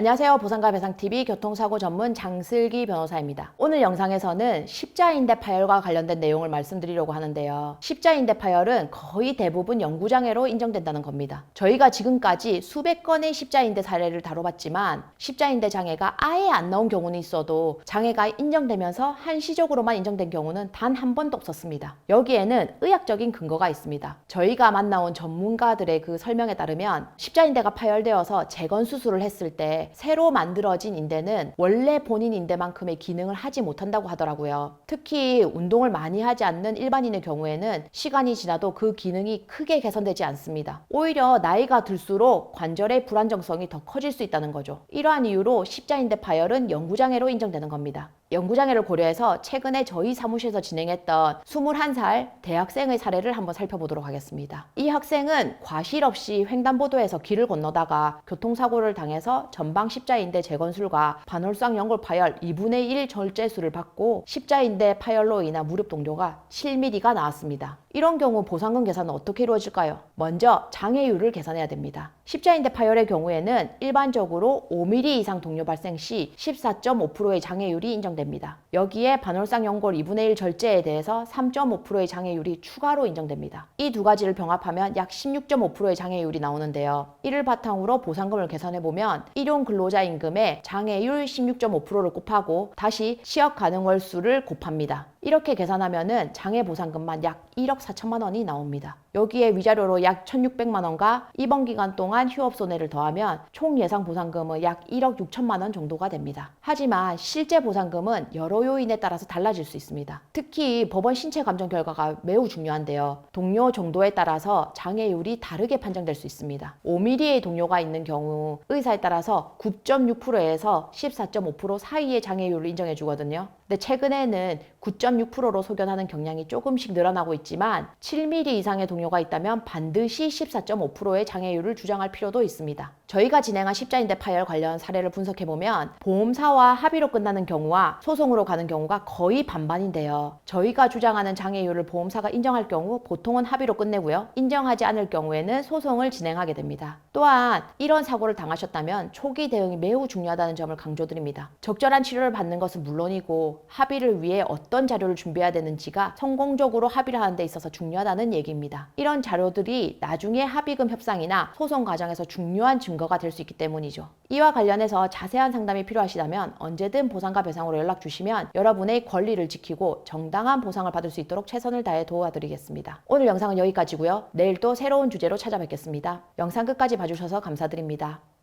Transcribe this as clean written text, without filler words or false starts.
안녕하세요. 보상가 배상TV 교통사고 전문 장슬기 변호사입니다. 오늘 영상에서는 십자인대 파열과 관련된 내용을 말씀드리려고 하는데요. 십자인대 파열은 거의 대부분 영구장애로 인정된다는 겁니다. 저희가 지금까지 수백 건의 십자인대 사례를 다뤄봤지만 십자인대 장애가 아예 안 나온 경우는 있어도 장애가 인정되면서 한시적으로만 인정된 경우는 단 한 번도 없었습니다. 여기에는 의학적인 근거가 있습니다. 저희가 만나온 전문가들의 그 설명에 따르면 십자인대가 파열되어서 재건 수술을 했을 때 새로 만들어진 인대는 원래 본인 인대만큼의 기능을 하지 못한다고 하더라고요. 특히 운동을 많이 하지 않는 일반인의 경우에는 시간이 지나도 그 기능이 크게 개선되지 않습니다. 오히려 나이가 들수록 관절의 불안정성이 더 커질 수 있다는 거죠. 이러한 이유로 십자인대 파열은 영구장애로 인정되는 겁니다. 영구장애를 고려해서 최근에 저희 사무실에서 진행했던 21살 대학생의 사례를 한번 살펴보도록 하겠습니다. 이 학생은 과실 없이 횡단보도에서 길을 건너다가 교통사고를 당해서 전방 십자인대 재건술과 반월상 연골 파열 2분의 1 절제술을 받고 십자인대 파열로 인한 무릎 동료가 7mm가 나왔습니다. 이런 경우 보상금 계산은 어떻게 이루어질까요? 먼저 장애율을 계산해야 됩니다. 십자인대 파열의 경우에는 일반적으로 5mm 이상 동료 발생 시 14.5%의 장애율이 인정됩니다. 여기에 반월상 연골 2분의 1 절제에 대해서 3.5%의 장애율이 추가로 인정됩니다. 이 두 가지를 병합하면 약 16.5%의 장애율이 나오는데요. 이를 바탕으로 보상금을 계산해보면 일용 근로자임금의 장애율 16.5%를 곱하고 다시 시력 가능 월수를 곱합니다. 이렇게 계산하면은 장애 보상금만 약 1억 4천만 원이 나옵니다. 여기에 위자료로 약 1,600만 원과 입원 기간 동안 휴업 손해를 더하면 총 예상 보상금은 약 1억 6천만 원 정도가 됩니다. 하지만 실제 보상금은 여러 요인에 따라서 달라질 수 있습니다. 특히 법원 신체 감정 결과가 매우 중요한데요. 동료 정도에 따라서 장애율이 다르게 판정될 수 있습니다. 5mm의 동료가 있는 경우 의사에 따라서 9.6%에서 14.5% 사이의 장애율을 인정해 주거든요. 근데 최근에는 9.6%로 소견하는 경향이 조금씩 늘어나고 있지만 7mm 이상의 동료가 있다면 반드시 14.5%의 장애율을 주장할 필요도 있습니다. 저희가 진행한 십자인대 파열 관련 사례를 분석해보면 보험사와 합의로 끝나는 경우와 소송으로 가는 경우가 거의 반반인데요. 저희가 주장하는 장애율을 보험사가 인정할 경우 보통은 합의로 끝내고요. 인정하지 않을 경우에는 소송을 진행하게 됩니다. 또한 이런 사고를 당하셨다면 초기 대응이 매우 중요하다는 점을 강조드립니다. 적절한 치료를 받는 것은 물론이고 합의를 위해 어떤 자료를 준비해야 되는지가 성공적으로 합의를 하는 데 있어서 중요하다는 얘기입니다. 이런 자료들이 나중에 합의금 협상이나 소송 과정에서 중요한 증거가 될 수 있기 때문이죠. 이와 관련해서 자세한 상담이 필요하시다면 언제든 보상가 배상으로 연락 주시면 여러분의 권리를 지키고 정당한 보상을 받을 수 있도록 최선을 다해 도와드리겠습니다. 오늘 영상은 여기까지고요. 내일 또 새로운 주제로 찾아뵙겠습니다. 영상 끝까지 봐주셔서 감사드립니다.